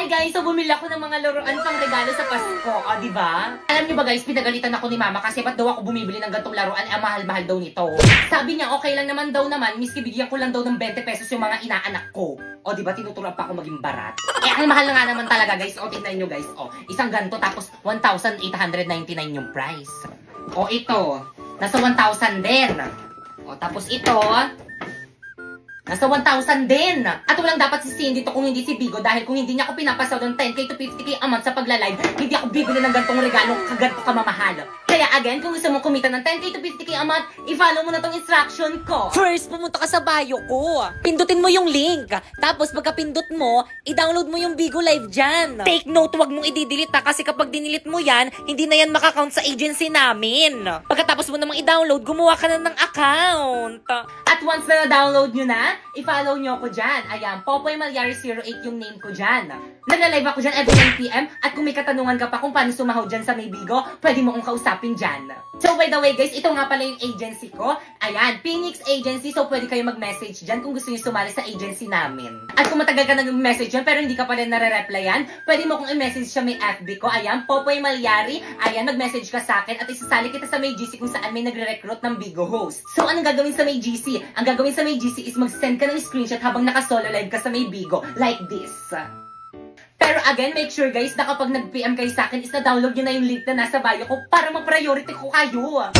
guys, so bumili ako ng mga laruan pang regalo sa Pasko, di ba? Alam niyo ba guys, pinagalitan ako ni Mama kasi ba't daw ako bumibili ng gantong laruan, ang mahal-mahal daw nito. Sabi niya, okay lang naman daw naman, miski bigyan ko lang daw ng 20 pesos yung mga inaanak ko. O di ba, tinuturuan pa ako maging barat. Ang mahal na nga naman talaga guys, tingnan niyo guys, isang ganto tapos 1,899 yung price. Ito, nasa 1,000 din. Tapos ito, nasa 1,000 din. At walang dapat sisihin dito kung hindi si Bigo dahil kung hindi niya ako pinapasaw ng 10k to 50k a month sa pagla-live, hindi ako bibili ng gantong regalo kaganto kamamahal. Kaya again, kung gusto mo kumita ng 10k to 50k a month, i-follow mo na tong instruction ko. First, pumunta ka sa bio ko. Pindutin mo yung link. Tapos pagka-pindot mo, i-download mo yung Bigo Live dyan. Take note, wag mong i-delete kasi kapag dinilit mo yan, hindi na yan makakount sa agency namin. Pagkatapos mo namang i-download, gumawa ka na ng account. At once na na-download nyo na, i-follow nyo ako dyan. Ayan, Popoy Malyari 08 yung name ko dyan. Nagla-live ako dyan every 9pm at kung may katanungan ka pa kung paano sumahod dyan sa may Bigo, pwede mo akong kausapin dyan. So by the way guys, ito nga pala yung agency ko. Ayan, Phoenix Agency. So pwede kayo mag-message dyan kung gusto nyo sumali sa agency namin. At kung matagal ka nag-message dyan pero hindi ka pa rin nare-replyan, pwede mo kong i-message sa may FB ko. Ayan, Popoy Malyari. Ayan, mag-message ka sa akin at isasali kita sa may GC kung saan may nagre-recruit ng Bigo host. So anong gagawin sa may GC? Ang gagawin sa may GC is mag-send ka ng screenshot habang naka-solo live ka sa may Bigo. Like this. Pero again, make sure guys na kapag nag-PM kayo sa akin is na-download nyo na yung link na nasa bio ko para ma-priority ko kayo.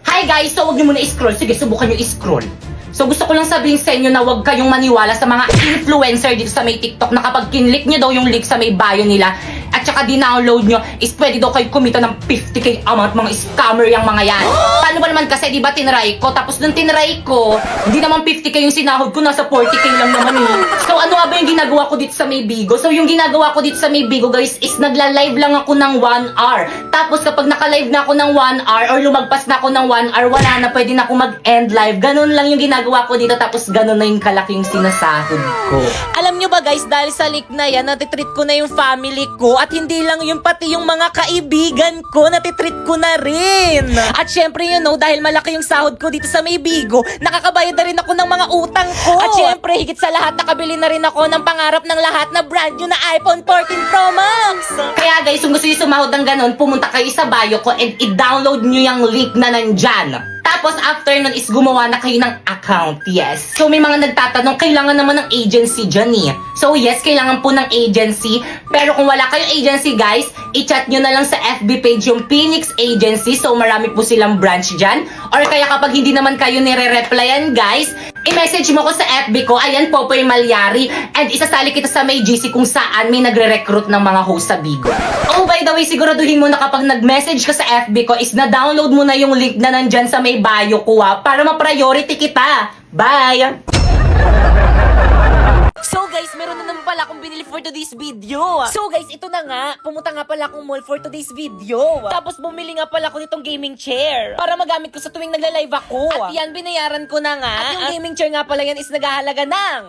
Hi guys! So huwag nyo muna i-scroll. Sige, subukan nyo i-scroll. So gusto ko lang sabihin sa inyo na huwag kayong maniwala sa mga influencer dito sa may TikTok na kapag kinlik nyo daw yung link sa may bio nila at saka di-download nyo is pwede daw kayo kumita ng 50k a month. Mga scammer yung mga yan. Paano ba naman kasi, di ba tinry ko? Tapos nung tinry ko, hindi naman 50k yung sinahod ko, nasa 40k lang naman eh. So ano nga ba yung ginagawa ko dito sa may Bigo? So yung ginagawa ko dito sa may Bigo guys is nagla-live lang ako ng 1 hour. Tapos kapag naka-live na ako ng 1 hour or lumagpas na ako ng 1 hour, wala na, pwede na ako mag-end live. Ganun lang yung ginagawa ko dito tapos ganun na yung kalaking sinasahod ko. Alam nyo ba guys, dahil sa link na yan, natitreat ko na yung family ko at hindi lang yung pati yung mga kaibigan ko, natitreat ko na rin. At syempre you know, dahil malaki yung sahod ko dito sa may Bigo, nakakabayad na rin ako ng mga utang ko. At syempre, higit sa lahat, nakabili na rin ako ng pangarap ng lahat na brand new na iPhone 14 Pro Max. Kaya guys, kung gusto nyo sumahod ng ganun, pumunta kayo sa bio ko and i-download nyo yung link na nandyan. Tapos after nun is gumawa na kayo ng account, yes. So may mga nagtatanong, kailangan naman ng agency dyan eh. So yes, kailangan po ng agency. Pero kung wala kayong agency guys, i-chat nyo na lang sa FB page yung Phoenix Agency. So marami po silang branch dyan. Or kaya kapag hindi naman kayo nire-replyan guys, i-message mo ko sa FB ko, ayan Popoy Malyari. And isasali kita sa may GC kung saan may nagre-recruit ng mga host sa Bigo. Oh by the way, siguraduhin mo na kapag nag-message ka sa FB ko is na-download mo na yung link na nandyan sa may bio ko para ma-priority kita. Bye! So guys, meron na naman pala akong binili for today's video. So guys, ito na nga. Pumunta nga pala akong mall for today's video. Tapos bumili nga pala ako nitong gaming chair para magamit ko sa tuwing nagla-live ako. At yan, binayaran ko na nga. At yung gaming chair nga pala yan is naghahalaga ng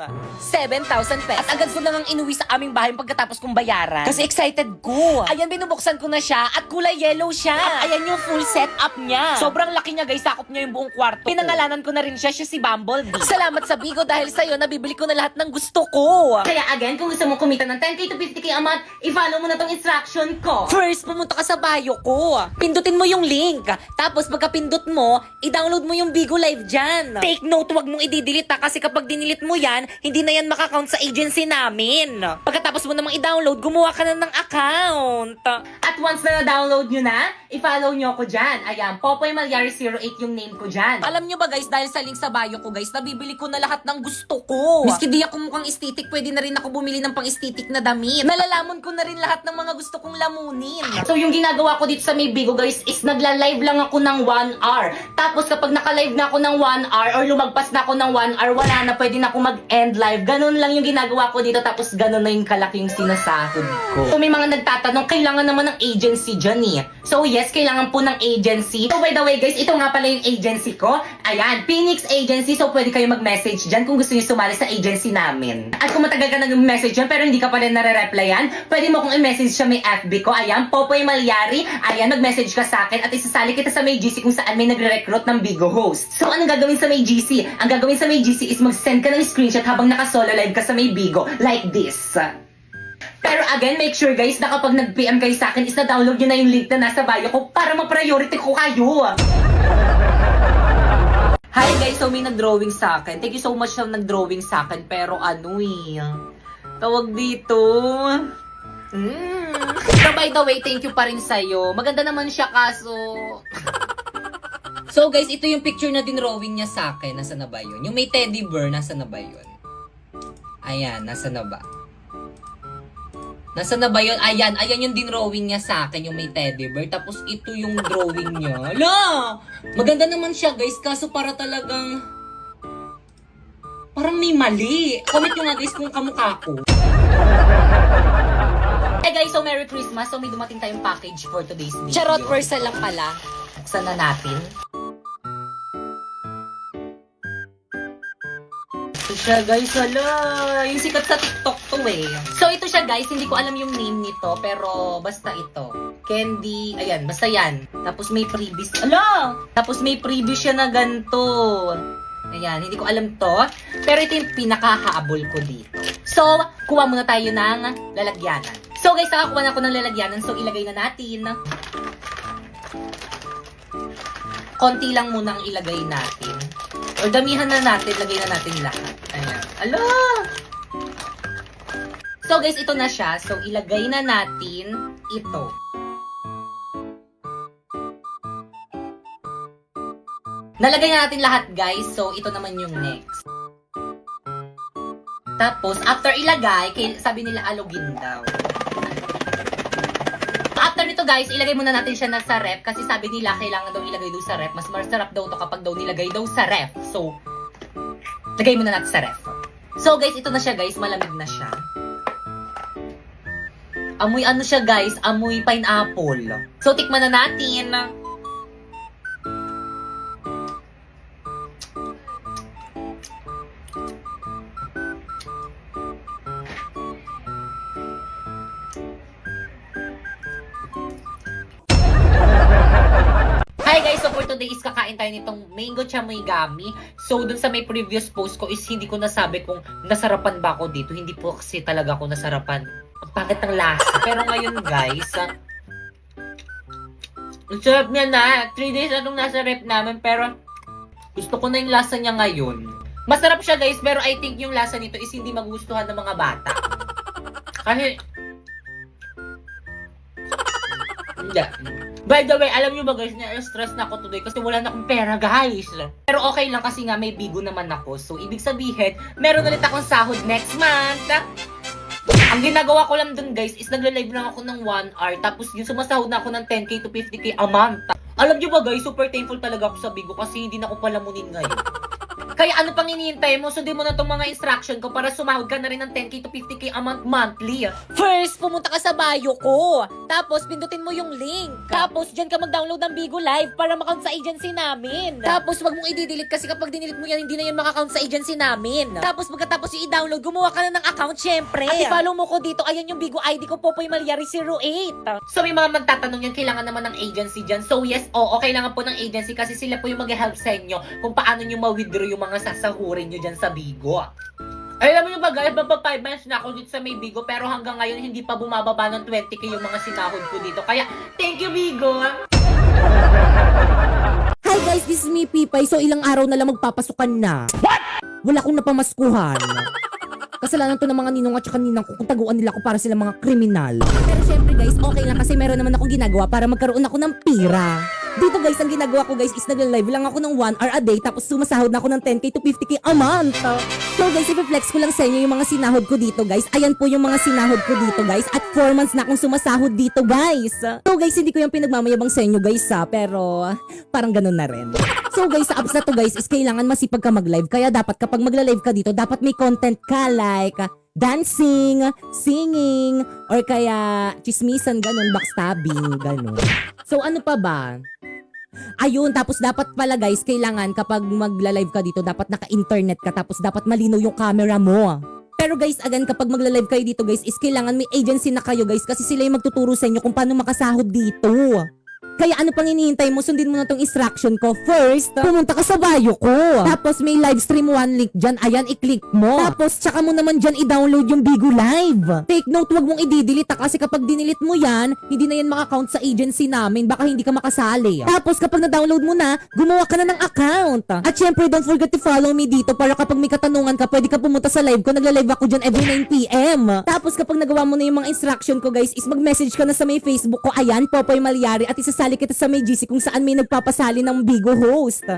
7,000 pesos. At agad ko na ngang inuwi sa aming bahay pagkatapos kong bayaran. Kasi excited ko. Ayan, binubuksan ko na siya at kulay yellow siya. At ayan yung full setup niya. Sobrang laki niya guys, sakop niya yung buong kwarto. Pinangalanan ko na rin siya si Bumblebee. Salamat sa Bigo dahil sa'yo, nabibili ko na lahat ng gusto ko. Kaya again, kung gusto mo kumita ng 10k to 50k a month, i-follow mo na tong instruction ko. First, pumunta ka sa bio ko. Pindutin mo yung link. Tapos pagka-pindot mo, i-download mo yung Bigo Live dyan. Take note, wag mong i-delete kasi kapag dinilit mo yan, hindi na yan makakount sa agency namin. Pagkatapos mo namang i-download, gumawa ka na ng account. At once na na-download nyo na, i-follow nyo ako dyan. Ayan, Popoy Malyari 08 yung name ko dyan. Alam nyo ba guys, dahil sa link sa bio ko guys, nabibili ko na lahat ng gusto ko. Miski di ako mukhang estetik, pwede na rin ako bumili ng pang-estetik na damit. Nalalamon ko na rin lahat ng mga gusto kong lamunin. So yung ginagawa ko dito sa may Bigo guys is nagla-live lang ako ng 1 hour. Tapos kapag naka-live na ako ng 1 hour or lumagpas na ako ng 1 hour, wala na, pwede na ako mag-end live. Ganun lang yung ginagawa ko dito tapos ganun na yung kalaking sinasahod ko. So may mga nagtatanong, kailangan naman ng agency dyan eh. So yes, kailangan po ng agency. So by the way guys, ito nga pala yung agency ko. Ayan, Phoenix Agency. So pwede kayo mag-message dyan kung gusto nyo sumali sa agency namin. At kung matagal ka nag-message dyan dyan pero hindi ka pa rin nare-replyan, pwede mo kong i-message sa may FB ko. Ayan, Popoy Malyari. Ayan, mag-message ka sa akin at isasali kita sa may GC kung saan may nagre-recruit ng Bigo host. So, anong gagawin sa may GC? Ang gagawin sa may GC is mag-send ka ng screenshot habang naka-solo live ka sa may Bigo. Like this. Pero again, make sure guys na kapag nag-PM kayo sa akin is na-download nyo na yung link na nasa bio ko para ma-priority ko kayo. Hi guys, so may nag-drawing sa akin. Thank you so much sa nag-drawing sa akin. Pero ano tawag dito. So by the way, thank you pa rin sa'yo. Maganda naman siya kaso... So guys, ito yung picture na dinrawing niya sa akin. Nasa na ba yun? Yung may teddy bear, nasa na ba yun? Ayan, nasa na ba? Nasa na ba yun? Ayan yung dinrawing niya sa akin, yung may teddy bear. Tapos ito yung drawing niya. Hala! Maganda naman siya guys, kaso para talagang... Parang may mali. Comment nyo nga guys kung kamukha ko. Hey guys, so Merry Christmas. So may dumating tayong package for today's video. Charot, parcel lang pala. Buksan na natin. Ito siya guys, hala. Yung sikat sa TikTok to So ito siya guys, hindi ko alam yung name nito, pero basta ito. Candy, ayan, basta yan. Tapos may freebies, hala! Tapos may freebies siya na ganito. Ayan, hindi ko alam to. Pero ito yung pinakahabol ko dito. So, kuha muna tayo ng lalagyanan. So guys, nakakuha na ako ng lalagyanan. So ilagay na natin. Konti lang muna ang ilagay natin. Or damihan na natin, lagay na natin lahat. Ayan. Ala! So guys, ito na siya. So ilagay na natin ito. Nalagay na natin lahat guys. So ito naman yung next. Tapos, after ilagay, sabi nila alugin daw. After nito guys, ilagay muna natin siya sa ref kasi sabi nila kailangan daw ilagay daw sa ref. Mas masarap daw to kapag daw nilagay daw sa ref. So, lagay muna natin sa ref. So guys, ito na siya guys. Malamig na siya. Amoy ano siya guys? Amoy pineapple. So, tikman na natin. Hi guys, so for today is kakain tayo nitong mango chamoy gummy. So dun sa may previous post ko is hindi ko nasabi kung nasarapan ba ako dito. Hindi po kasi talaga ako nasarapan. Ang pangit ng lasa. Pero ngayon guys, ang sarap niya na. 3 days anong nasa rep namin pero gusto ko na yung lasa niya ngayon. Masarap siya guys pero I think yung lasa nito is hindi magustuhan ng mga bata. Kasi hindi. By the way, alam nyo ba guys, na-stress na ako today kasi wala na akong pera guys. Pero okay lang kasi nga may bigo naman ako. So, ibig sabihin, meron ulit akong sahod next month. Ang ginagawa ko lang dun guys is nagla-live lang ako ng 1 hour. Tapos yung sumasahod na ako ng 10k to 50k a month. Alam nyo ba guys, super thankful talaga ako sa bigo kasi hindi na ako palamunin ngayon. Kaya ano pang hinihintay mo? Sundin mo na itong mga instruction ko para sumahod ka na rin ng 10k to 50k a month monthly. First, pumunta ka sa bio ko. Tapos, pindutin mo yung link. Tapos, dyan ka mag-download ng Bigo Live para makount sa agency namin. Tapos, wag mong i-delete kasi kapag dinilit mo yan, hindi na yan makakount sa agency namin. Tapos, pagkatapos yung i-download, gumawa ka na ng account syempre. At i-follow mo ko dito. Ayan yung Bigo ID ko, Popoy Malyari 08. So may mga magtatanong yan, kailangan naman ng agency dyan. So yes, kailangan po ng agency kasi sila po yung mag-help sa inyo kung paano nyo ma-withdraw yung mga sasahurin nyo dyan sa Bigo. Alam nyo ba guys, baba 5 months na ako dito sa may Bigo pero hanggang ngayon hindi pa bumababa ng 20k yung mga sinahod ko dito. Kaya thank you Bigo! Hi guys, this is me Pipay. So ilang araw na lang magpapasukan na. What? Wala akong napamaskuhan. Kasalanan to ng mga ninong at saka ninang ko kung taguan nila ako para sila mga kriminal. Pero syempre guys, okay lang kasi meron naman akong ginagawa para magkaroon ako ng pira. Dito guys, ang ginagawa ko guys is nagla-live lang ako ng 1 hour a day tapos sumasahod na ako ng 10k to 50k a month. So guys, i-flex ko lang sa inyo yung mga sinahod ko dito guys. Ayan po yung mga sinahod ko dito guys. At 4 months na akong sumasahod dito guys. So guys, hindi ko yung pinagmamayabang sa inyo guys pero parang ganun na rin. So guys, sa apps na to guys is kailangan masipag ka mag-live. Kaya dapat kapag magla-live ka dito, dapat may content ka like dancing, singing, or kaya chismisan, ganun, backstabbing, ganun. So ano pa ba? Ayun, tapos dapat pala guys, kailangan kapag magla-live ka dito, dapat naka-internet ka, tapos dapat malinaw yung camera mo. Pero guys, again, kapag magla-live kayo dito guys, is kailangan may agency na kayo guys kasi sila yung magtuturo sa inyo kung paano makasahod dito. Kaya ano pang hinihintay mo? Sundin mo na tong instruction ko. First, pumunta ka sa bio ko. Tapos may live stream 1 link dyan. Ayan, i-click mo. Tapos tsaka mo naman dyan i-download yung Bigo Live. Take note, wag mong i-delete kasi kapag dinilit mo yan, hindi na yan maka-count sa agency namin. Baka hindi ka makasali. Tapos kapag na-download mo na, gumawa ka na ng account. At syempre, don't forget to follow me dito para kapag may katanungan ka, pwede ka pumunta sa live ko. Nagla-live ako dyan every 9 PM. Tapos kapag nagawa mo na yung mga instruction ko guys, is mag-message ka na sa may Facebook ko. Ayan, Popoy Malyari at isasali kita sa may GC kung saan may nagpapasali ng Bigo host.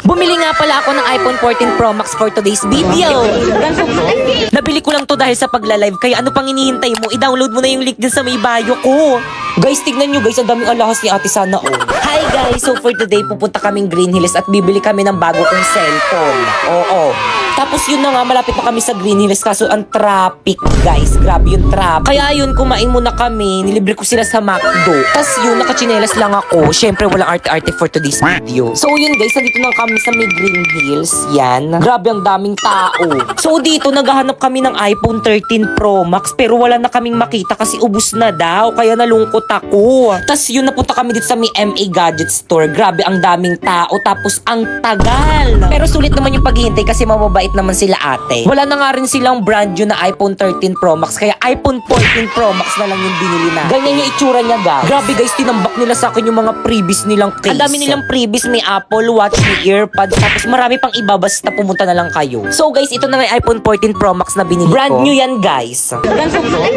Bumili nga pala ako ng iPhone 14 Pro Max for today's video. Nabili ko lang to dahil sa pagla-live. Kaya ano pang hinihintay mo? I-download mo na yung link dyan sa may bio ko. Guys, tignan nyo guys, ang daming alahas ni Ate Sana oh. Hi guys, so for today pupunta kaming Green Hills at bibili kami ng bago kong cellphone. Oo. Tapos yun na nga, malapit na kami sa Green Hills kaso ang traffic guys. Grabe yung traffic. Kaya yun, kumain muna kami. Nilibre ko sila sa McDo. Tapos yun, nakachinelas lang ako. Syempre, walang arte-arte for today's video. So yun guys, nandito na kami sa may Green Hills. Yan. Grabe ang daming tao. So dito, naghahanap kami ng iPhone 13 Pro Max pero wala na kaming makita kasi ubus na daw. Kaya nalungkot ako. Tapos yun, napunta kami dito sa may MA Gadget Store. Grabe ang daming tao. Tapos ang tagal. Pero sulit naman yung paghihintay kasi mababait naman sila ate. Wala na nga rin silang brand new na iPhone 13 Pro Max. Kaya iPhone 14 Pro Max na lang yung binili na. Ganyan yung itsura niya guys. Grabe guys, tinambak nila sa akin yung mga freebies nilang case. Ang dami nilang freebies. May Apple Watch, may earpods. Tapos marami pang iba basta pumunta na lang kayo. So guys, ito na nga yung iPhone 14 Pro Max na binili ko. Brand new yan guys.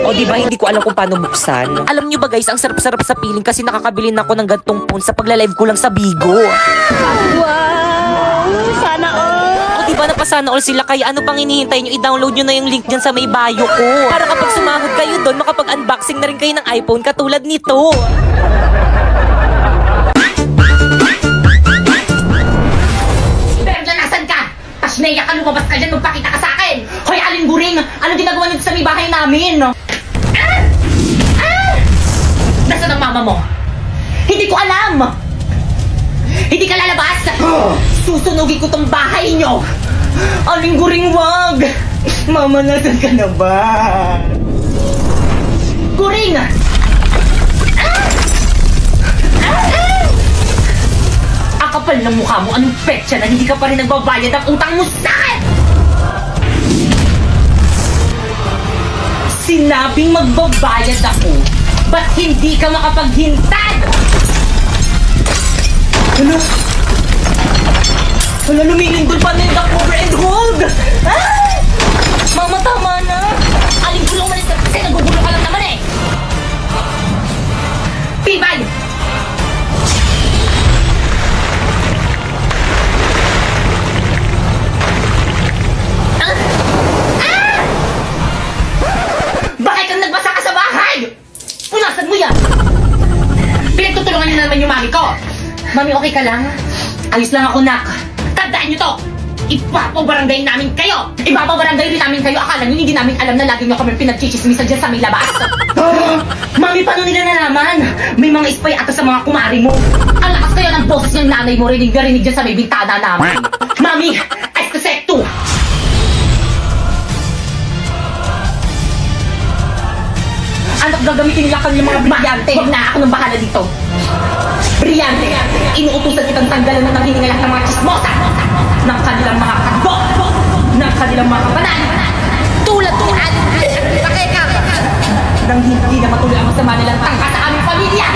O diba, hindi ko alam kung paano buksan. Alam nyo ba guys, ang sarap-sarap sa feeling kasi nakakabili na ako ng gantong phone sa pagla-live ko lang sa Bigo. Wow! Sana all! O diba, napasana all sila kaya ano pang hinihintay nyo? I-download nyo na yung link dyan sa may bio ko. Para kapag sumahod kayo doon, makapag-unboxing na rin kayo ng iPhone katulad nito. Pero dyan, nasan ka? Tasneya ka, lumabas ka dyan, magpakita ka sa akin! Hoy, Aling Guring! Ano ginagawa nito sa may bahay namin? Nasaan ang mama mo? Hindi ko alam! Hindi ka lalabas! Susunugin ko tong bahay nyo! Aling Guring, wag! Mama, nasan ka na ba? Guring! Ang kapal ng mukha mo, anong petsa na hindi ka pa rin nagbabayad ang utang mo sa akin! Sinabing magbabayad ako, ba't hindi ka makapaghintad? Ano? Wala, lumilindol pa na yung cover and hold! Ah! Mama, tama na! Aling gulong malis ka kasi nagugulo ka lang naman eh! Pibay! Ah! Ah! Bakit kang nagbasa ka sa bahay? Punasan mo yan! Pinagtutulungan niyo na naman yung mami ko! Mami, okay ka lang? Ayos lang ako, nak. Tandaan niyo to! Ipapabarangay namin kayo! Ipapabarangay din namin kayo! Akala niyo hindi namin alam na lagi niyo kami pinagchichismisan dyan sa may labas! Mami, paano nila nalaman? May mga spy ata sa mga kumari mo! Ang lakas kaya ng boses ng nanay mo rinig na rinig dyan sa may bintana namin! Mami, esto secto! Anak, gagamitin nila kami mga brilyante! Huwag na ako nang bahala dito! Brilyante! Inuutusan kitang tanggalan ng hiningalak ng mga chismosa! Ng kanilang mga kago! Ng kanilang mga kabanan! Tulad ni Aling Pakeka! Nang hindi na matuloy ang masama nilang tangka sa aming pamilya!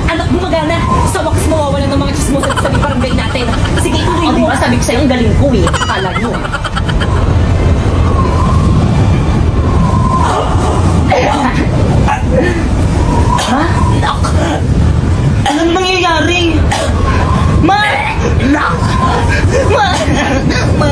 Anak, gumagana! Sa wakas mawawala ng mga chismosa sa sabi barangay natin! Sige, ituloy mo! Diba, sabi ko sa'yo, ang galing ko eh! Akala nyo! Ha? Nak! Anong nangyayari? Ma! Nak! Ma! Ma!